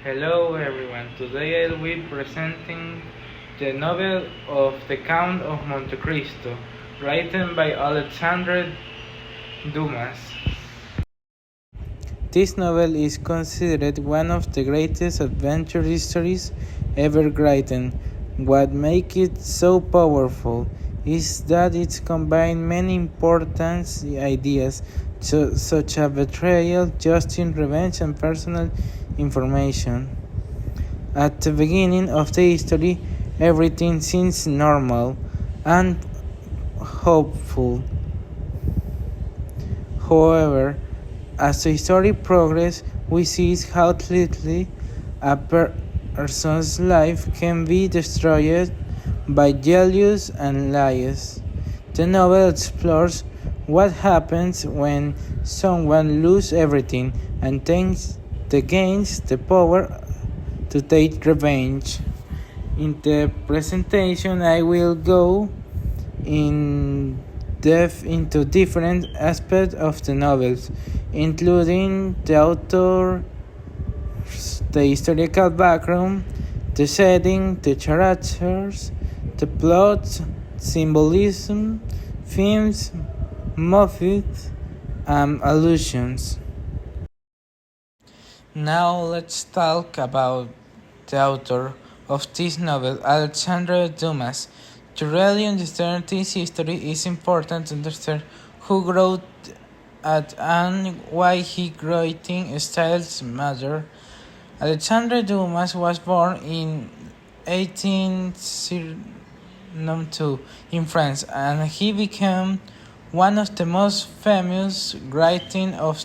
Hello everyone, today I'll be presenting the novel of The Count of Monte Cristo, written by Alexandre Dumas. This novel is considered one of the greatest adventure stories ever written. What makes it so powerful is that it combines many important ideas, such as betrayal, justice, revenge, and personal information. At the beginning of the history, everything seems normal and hopeful. However, as the story progresses, we see how quickly a person's life can be destroyed by jealousy and lies. The novel explores what happens when someone loses everything and gains the power to take revenge. In the presentation, I will go in depth into different aspects of the novels, including the author, the historical background, the setting, the characters, the plot, symbolism, themes, motifs, and allusions. Now let's talk about the author of this novel, Alexandre Dumas. To really understand this history, it is important to understand who wrote it and why his writing styles matter. Alexandre Dumas was born in 1802 in France, and he became one of the most famous writers of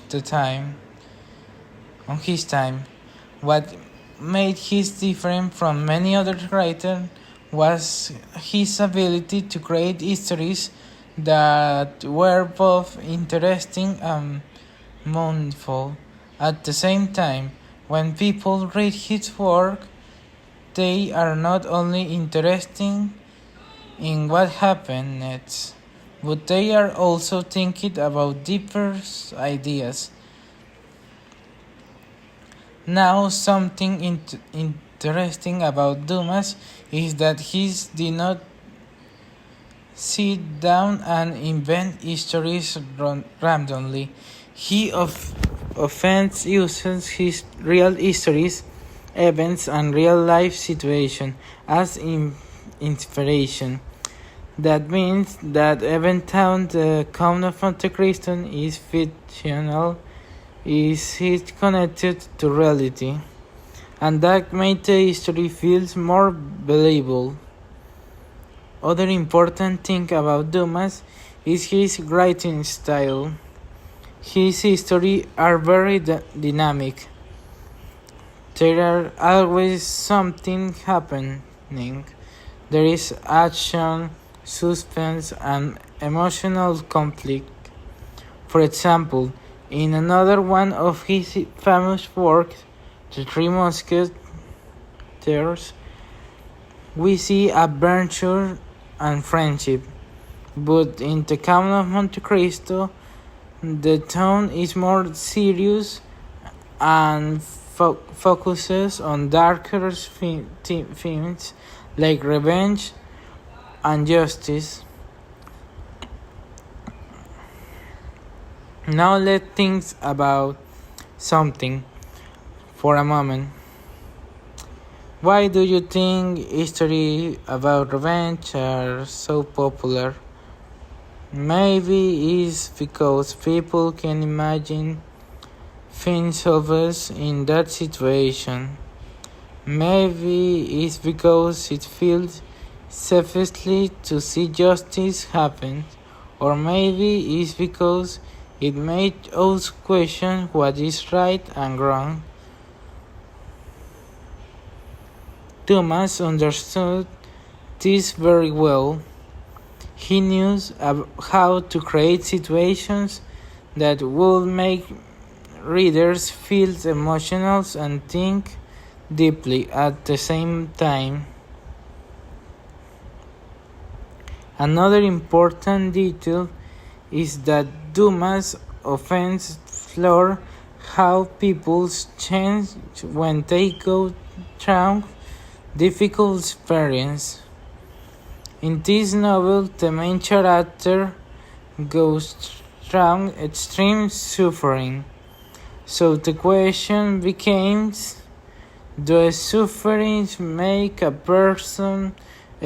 his time. What made him different from many other writers was his ability to create histories that were both interesting and meaningful. At the same time, when people read his work, they are not only interested in what happened next, but they are also thinking about deeper ideas. Now, something interesting about Dumas is that he did not sit down and invent histories randomly. He often uses his real histories, events, and real life situations as inspiration. That means that even though the Count of Monte Cristo is fictional, is it connected to reality, and that makes the history feels more believable. Other important thing about Dumas is his writing style. His stories are very dynamic. There are always something happening. There is action, suspense, and emotional conflict. For example, in another one of his famous works, The Three Musketeers, we see adventure and friendship. But in The Count of Monte Cristo, the tone is more serious and focuses on darker themes like revenge and justice. Now let's think about something for a moment. Why do you think history about revenge are so popular? Maybe it's because people can imagine themselves in that situation. Maybe it's because it feels safely to see justice happen, or maybe it's because it made us question what is right and wrong. Thomas understood this very well. He knew how to create situations that would make readers feel emotional and think deeply at the same time. Another important detail is that Dumas often explores how people change when they go through difficult experience. In this novel, the main character goes through extreme suffering. So the question becomes, does suffering make a person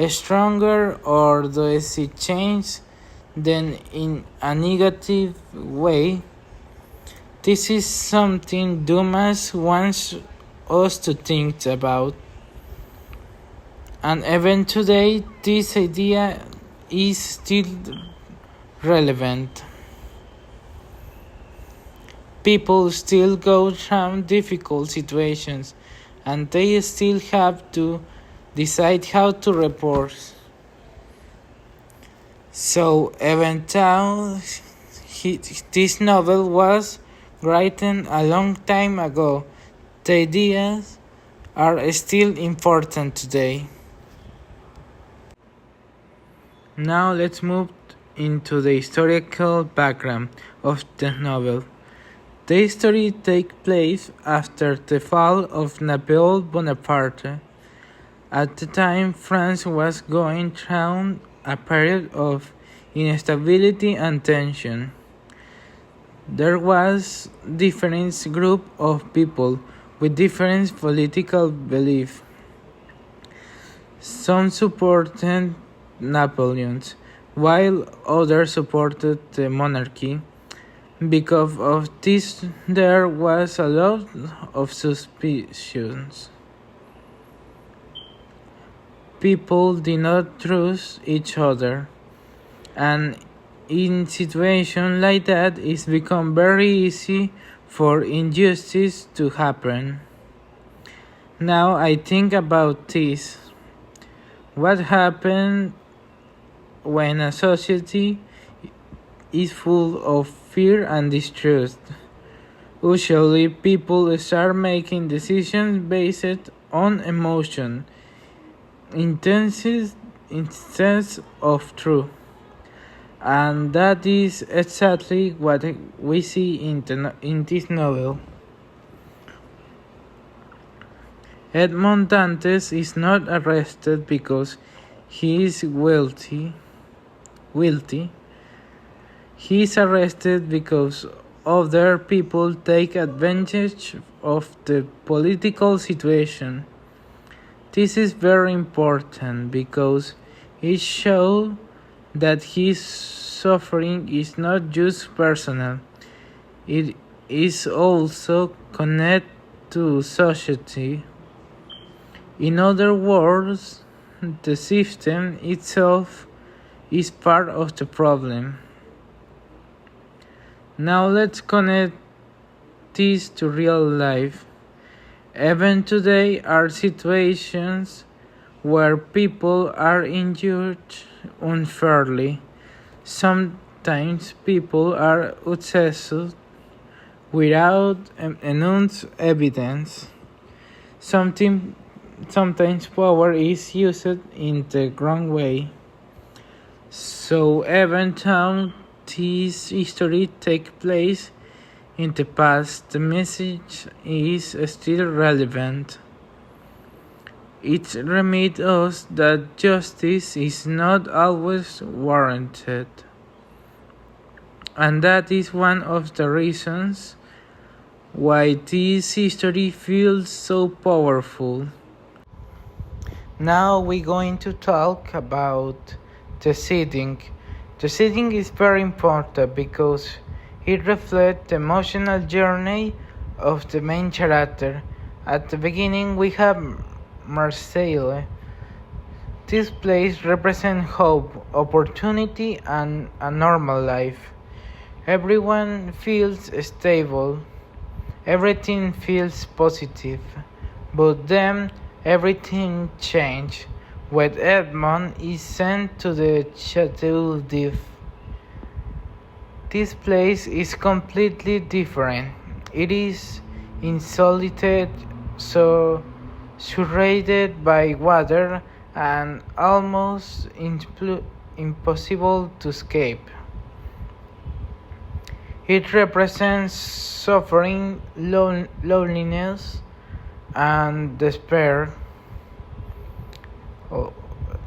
stronger or does it change them in a negative way? This is something Dumas wants us to think about. And even today, this idea is still relevant. People still go through difficult situations and they still have to decide how to report. So, even though this novel was written a long time ago, the ideas are still important today. Now let's move into the historical background of the novel. The story takes place after the fall of Napoleon Bonaparte. At the time, France was going through a period of instability and tension. There was different group of people with different political beliefs. Some supported Napoleon, while others supported the monarchy. Because of this, there was a lot of suspicions. People did not trust each other, and in situations like that, it's become very easy for injustice to happen. Now I think about this. What happens when a society is full of fear and distrust? Usually, people start making decisions based on emotion instead of truth. And that is exactly what we see in this novel. Edmond Dantes is not arrested because he is wealthy. He is arrested because other people take advantage of the political situation. This is very important because it shows that his suffering is not just personal, it is also connected to society. In other words, the system itself is part of the problem. Now let's connect this to real life. Even today are situations where people are injured unfairly. Sometimes people are accused without enough evidence. Sometimes power is used in the wrong way. So even though this history takes place in the past, the message is still relevant. It reminds us that justice is not always warranted. And that is one of the reasons why this history feels so powerful. Now we're going to talk about the setting. The setting is very important because it reflects the emotional journey of the main character. At the beginning, we have Marseille. This place represents hope, opportunity, and a normal life. Everyone feels stable. Everything feels positive. But then everything changes when Edmond is sent to the Chateau d'If. This place is completely different. It is insulated, so surrounded by water and almost impossible to escape. It represents suffering, loneliness, and despair. Oh,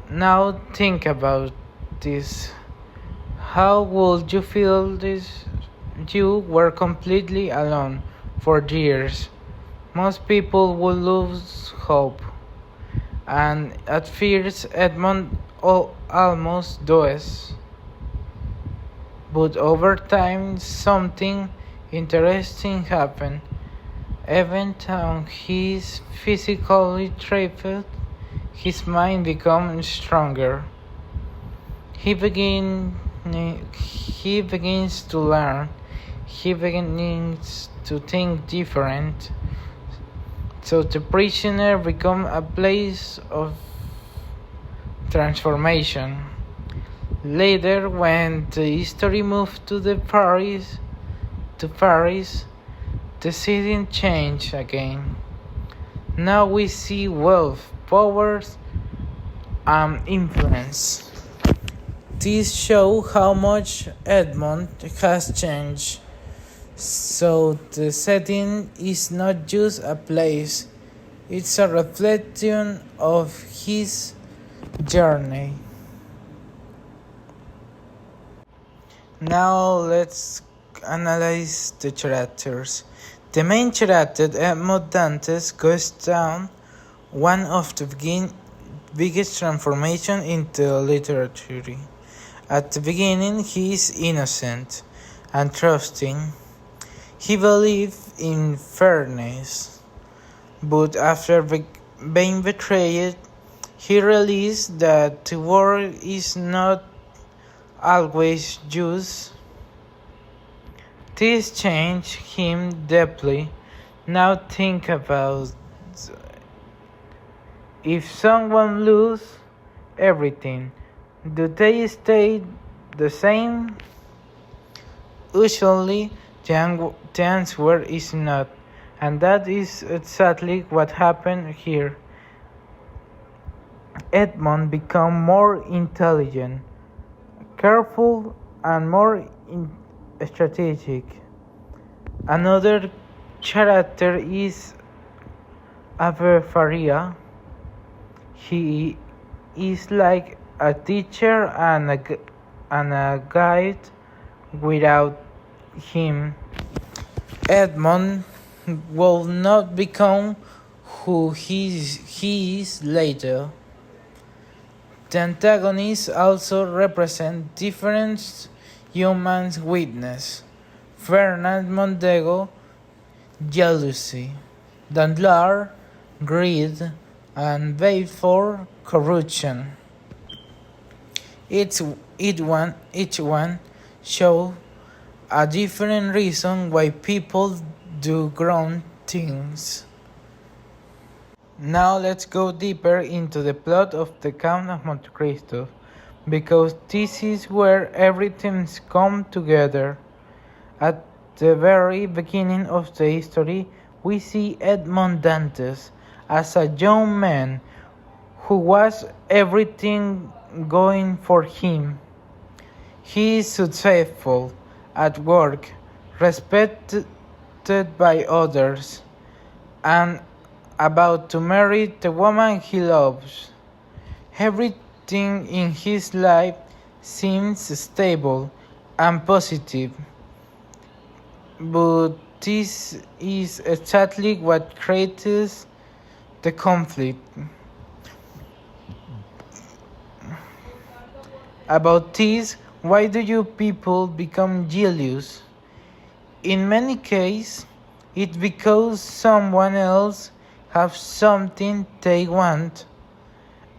now think about this. How would you feel this? You were completely alone for years. Most people would lose hope, and at first Edmund almost does. But over time, something interesting happened. Even though he is physically thrived, his mind becomes stronger. He begin he begins to learn. He begins to think different. So the prisoner becomes a place of transformation. Later, when the story moved to Paris, the scene changed again. Now we see wealth, power, and influence. This shows how much Edmond has changed. So the setting is not just a place, it's a reflection of his journey. Now let's analyze the characters. The main character, Edmond Dantes, goes down one of the biggest transformations into literature. At the beginning, he is innocent and trusting. He believes in fairness, but after being betrayed, he realizes that the world is not always just. This changed him deeply. Now think about if someone loses everything, do they stay the same? Usually, the answer is not, and that is exactly what happened here. Edmond became more intelligent, careful, and more strategic. Another character is Ave Faria. He is like a teacher and a guide. Without him, Edmond will not become who he is later. The antagonists also represent different human weakness. Fernand Mondego, jealousy. Danglars, greed. And Belfort, corruption. Each one show a different reason why people do wrong things. Now let's go deeper into the plot of the Count of Monte Cristo, because this is where everything's come together. At the very beginning of the history, we see Edmond Dantes as a young man who was everything going for him. He is successful at work, respected by others, and about to marry the woman he loves. Everything in his life seems stable and positive, but this is exactly what creates the conflict. About this, why do you people become jealous? In many cases, it's because someone else has something they want,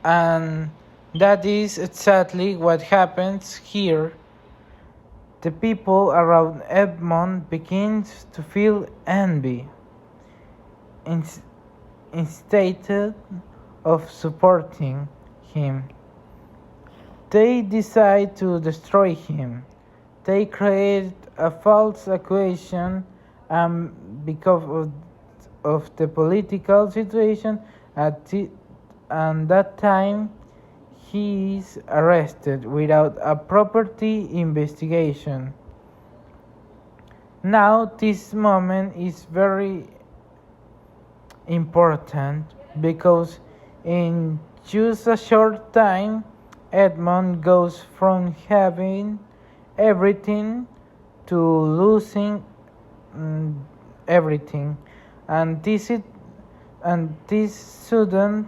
and that is exactly what happens here. The people around Edmond begin to feel envy instead of supporting him. They decide to destroy him. They create a false accusation, and because of the political situation at that time, he is arrested without a proper investigation. Now, this moment is very important because in just a short time, Edmond goes from having everything to losing everything, and this sudden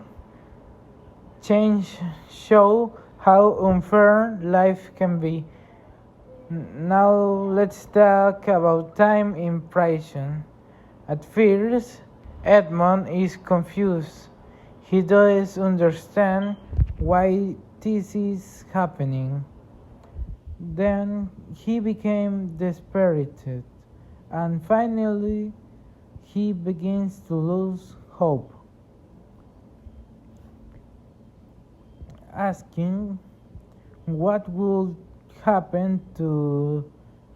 change show how unfair life can be. Now let's talk about time in prison. At first, Edmond is confused. He doesn't understand why this is happening. Then he became desperate, and finally he begins to lose hope, asking what would happen to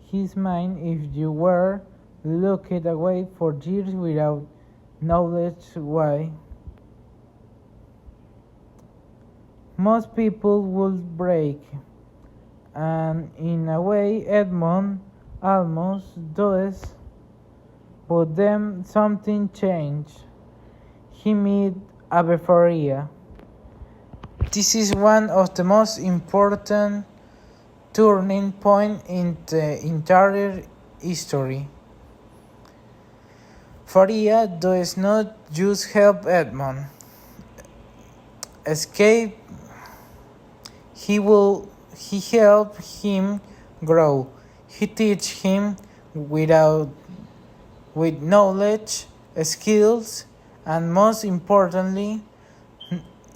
his mind if you were locked away for years without knowledge why. Most people would break, and in a way Edmond almost does, but then something changed. He met Ave. This is one of the most important turning points in the entire history. Faria does not just help Edmond escape, he helps him grow. He teaches him with knowledge, skills, and most importantly,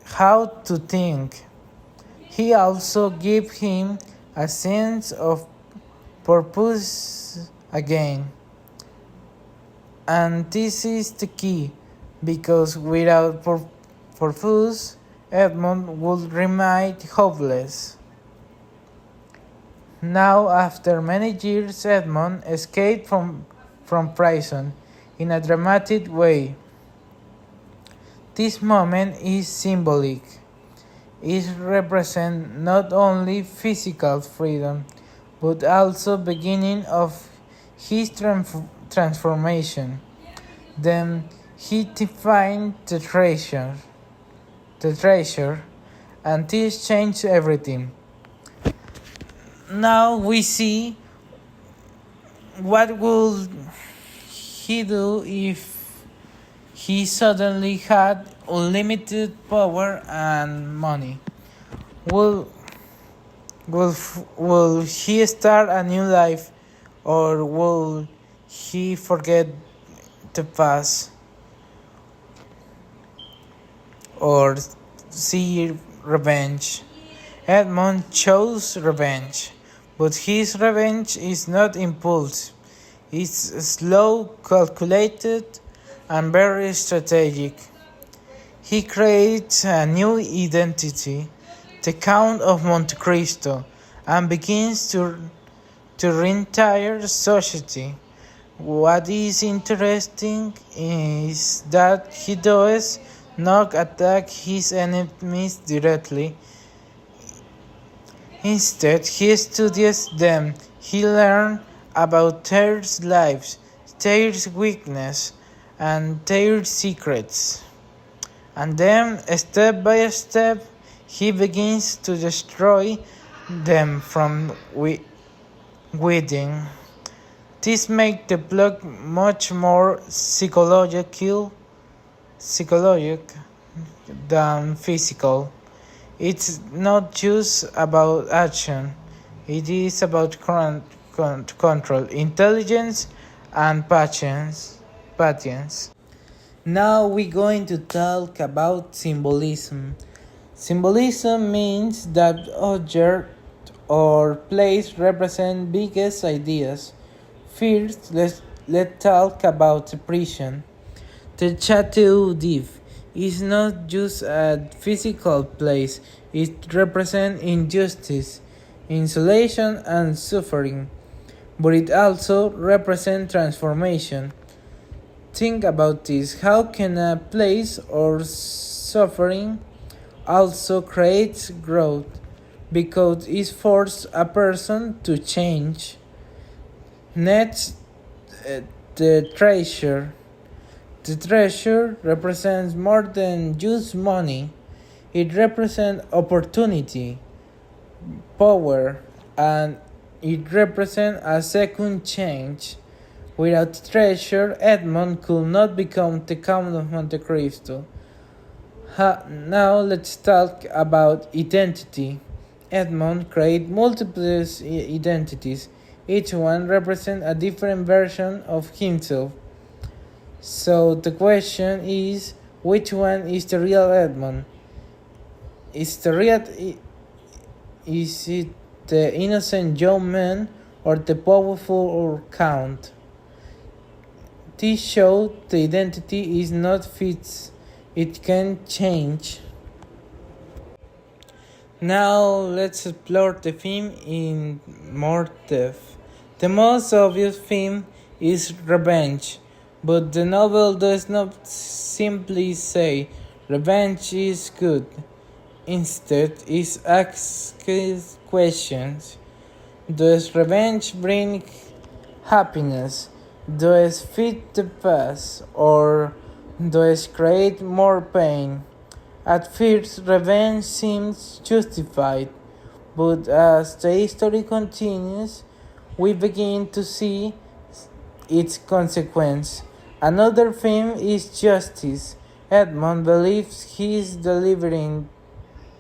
how to think. He also gives him a sense of purpose again. And this is the key, because without purpose, Edmond would remain hopeless. Now, after many years, Edmond escaped from prison in a dramatic way. This moment is symbolic. It represents not only physical freedom, but also beginning of his transformation. Then he defined the treasure, and this changed everything. Now we see what would he do if he suddenly had unlimited power and money. Will will he start a new life, or will he forget the past, or see revenge? Edmond chose revenge, but his revenge is not impulsive. It's slow, calculated, and very strategic. He creates a new identity, the Count of Monte Cristo, and begins to re-entire society. What is interesting is that he does not attack his enemies directly. Instead, he studies them. He learns about their lives, their weakness, and their secrets. And then, step by step, he begins to destroy them from within. This makes the plot much more psychological than physical. It's not just about action, it is about control, intelligence, and patience. Now we're going to talk about symbolism. Symbolism means that object or place represent biggest ideas. First, let's talk about the prison. The Chateau d'If is not just a physical place, it represents injustice, isolation, and suffering, but it also represents transformation. Think about this: how can a place or suffering also create growth? Because it forces a person to change. Next, Uh, the treasure. The treasure represents more than just money. It represents opportunity, power, and it represents a second change. Without treasure, Edmond could not become the Count of Monte Cristo. Now let's talk about identity. Edmond created multiple identities. Each one represents a different version of himself. So the question is, which one is the real Edmond? Is it the innocent young man or the powerful count? This shows the identity is not fixed; it can change. Now let's explore the theme in more depth. The most obvious theme is revenge, but the novel does not simply say revenge is good. Instead, it asks questions. Does revenge bring happiness? Does it fit the past? Or does it create more pain? At first, revenge seems justified, but as the story continues, we begin to see its consequence. Another theme is justice. Edmond believes he is delivering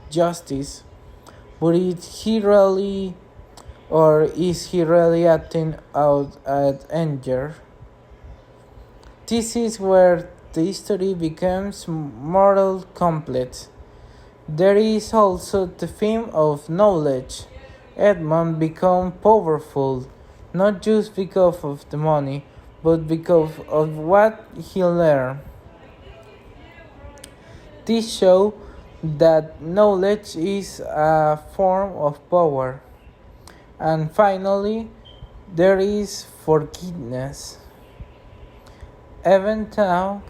justice, but is he really acting out at anger? This is where the story becomes more complex. There is also the theme of knowledge. Edmond becomes powerful, not just because of the money, but because of what he learned. This shows that knowledge is a form of power. And finally, there is forgiveness. Even though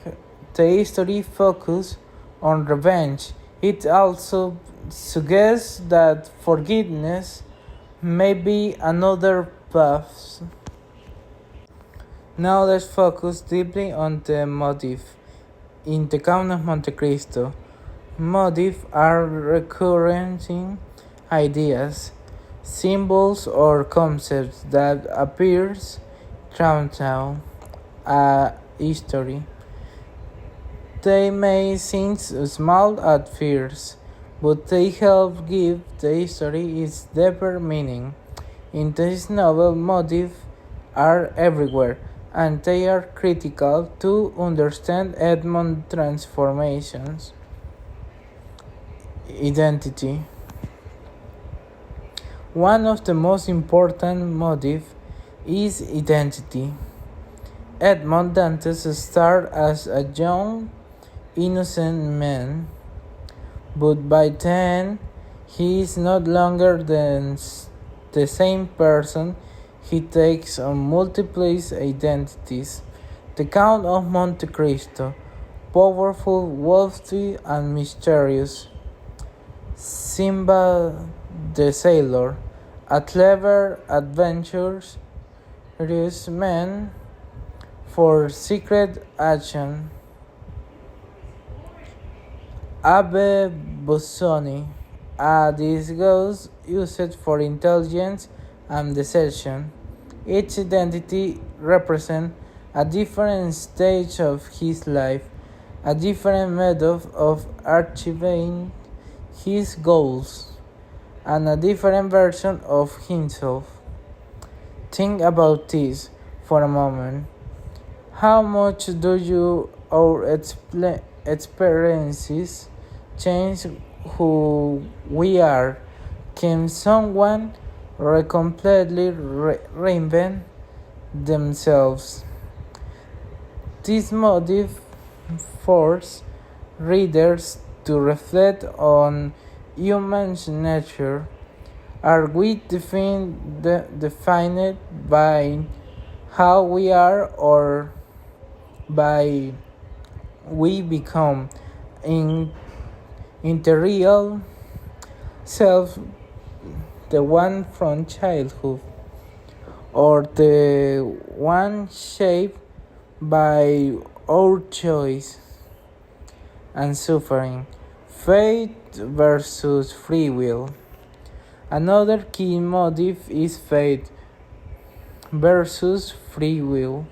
the history focuses on revenge, it also suggests that forgiveness may be another path. Now let's focus deeply on the motive. In the Count of Monte Cristo, motifs are recurring ideas, symbols or concepts that appears throughout a history. They may seem small at first, but they help give the history its deeper meaning. In this novel, motifs are everywhere, and they are critical to understand Edmond's transformations. Identity. One of the most important motives is identity. Edmond Dantes started as a young, innocent man, but by then he is no longer the same person. He takes on multiple identities. The Count of Monte Cristo, powerful, wealthy, and mysterious. Simba the Sailor, a clever, adventurous man for secret action. Abe Bossoni, a disguise used for intelligence and deception. Each identity represents a different stage of his life, a different method of achieving his goals, and a different version of himself. Think about this for a moment. How much do our experiences change who we are? Can someone completely reinvent themselves? This motive forces readers to reflect on human nature. Are we defined by how we are or by we become in the real self, the one from childhood? or the one shaped by our choice and suffering. Fate versus free will. Another key motive is fate versus free will.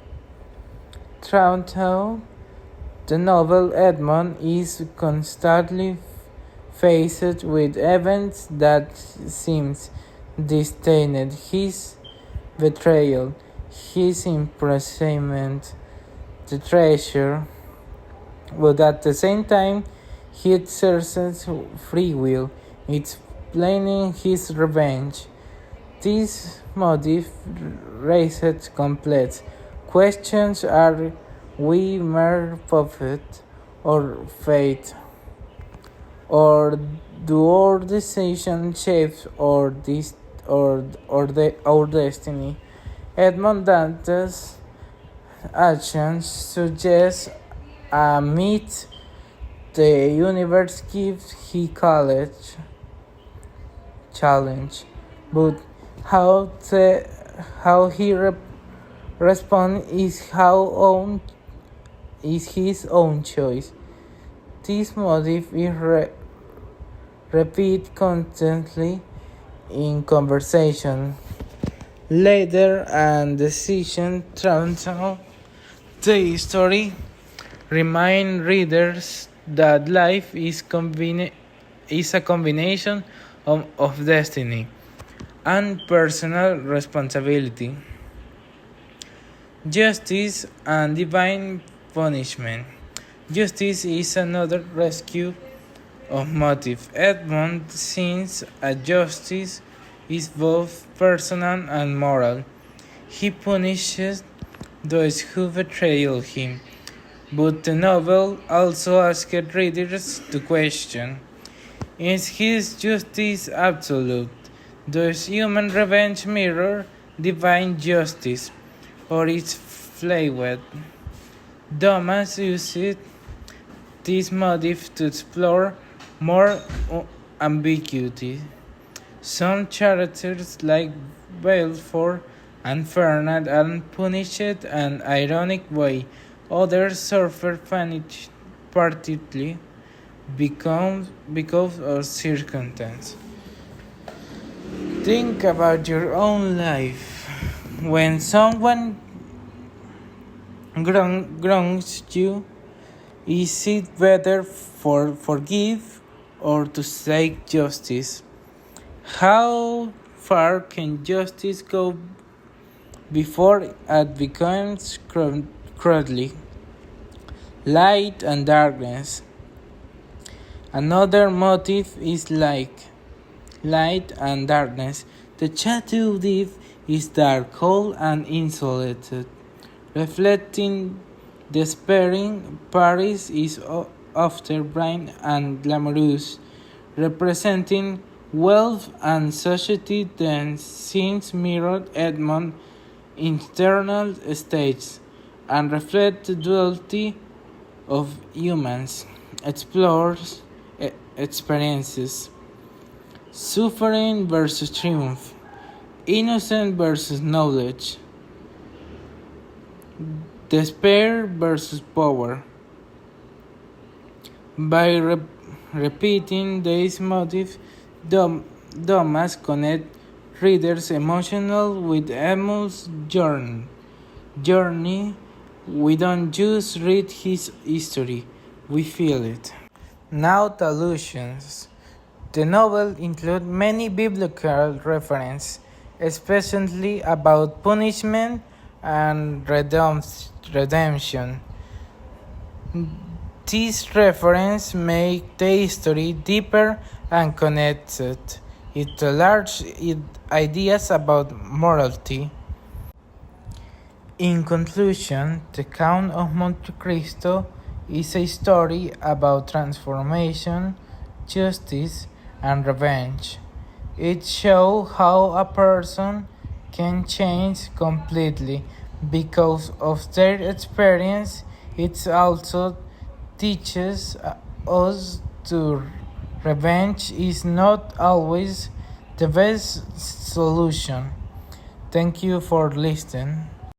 Throughout the novel, Edmund is constantly faced with events that seem destined: his betrayal, his imprisonment, the treasure, but at the same time, he exercises free will, it's planning his revenge. This motive raises complex questions: are we mere puppet or fate? Or do our decisions shape our destiny? Edmond Dante's actions suggest a myth the universe gives he college challenge, but how he responds is his own choice. This motive is repeated constantly in conversation, later and decision throughout the story remind readers that life is a combination of destiny and personal responsibility, justice and divine punishment. Justice is another rescue of motive. Edmund sees a justice is both personal and moral. He punishes those who betray him, but the novel also asks readers to question: is his justice absolute? Does human revenge mirror divine justice, or is flawed? Thomas used this motive to explore more ambiguity. Some characters like Balfour and Fernand are punished in an ironic way. Others suffer punish partially because of circumstance. Think about your own life. When someone wrongs you, is it better for forgive or to seek justice? How far can justice go before it becomes cruelty? Light and darkness. Another motive is light and darkness. The Chateau d'If is dark, cold, and insulated, reflecting despairing. Paris is often bright and glamorous, representing wealth and society. Then scenes mirrored Edmund's internal states and reflect the duality of humans, explores experiences. Suffering versus triumph, innocence versus knowledge, despair versus power. By repeating these motifs, Thomas connects readers emotional with Emil's journey. We don't just read his history, we feel it. Now the allusions. The novel includes many biblical references, especially about punishment and redemption. These references make the story deeper and connected it to large ideas about morality. In conclusion, The Count of Monte Cristo is a story about transformation, justice, and revenge. It shows how a person can change completely because of their experience. It also teaches us to revenge is not always the best solution. Thank you for listening.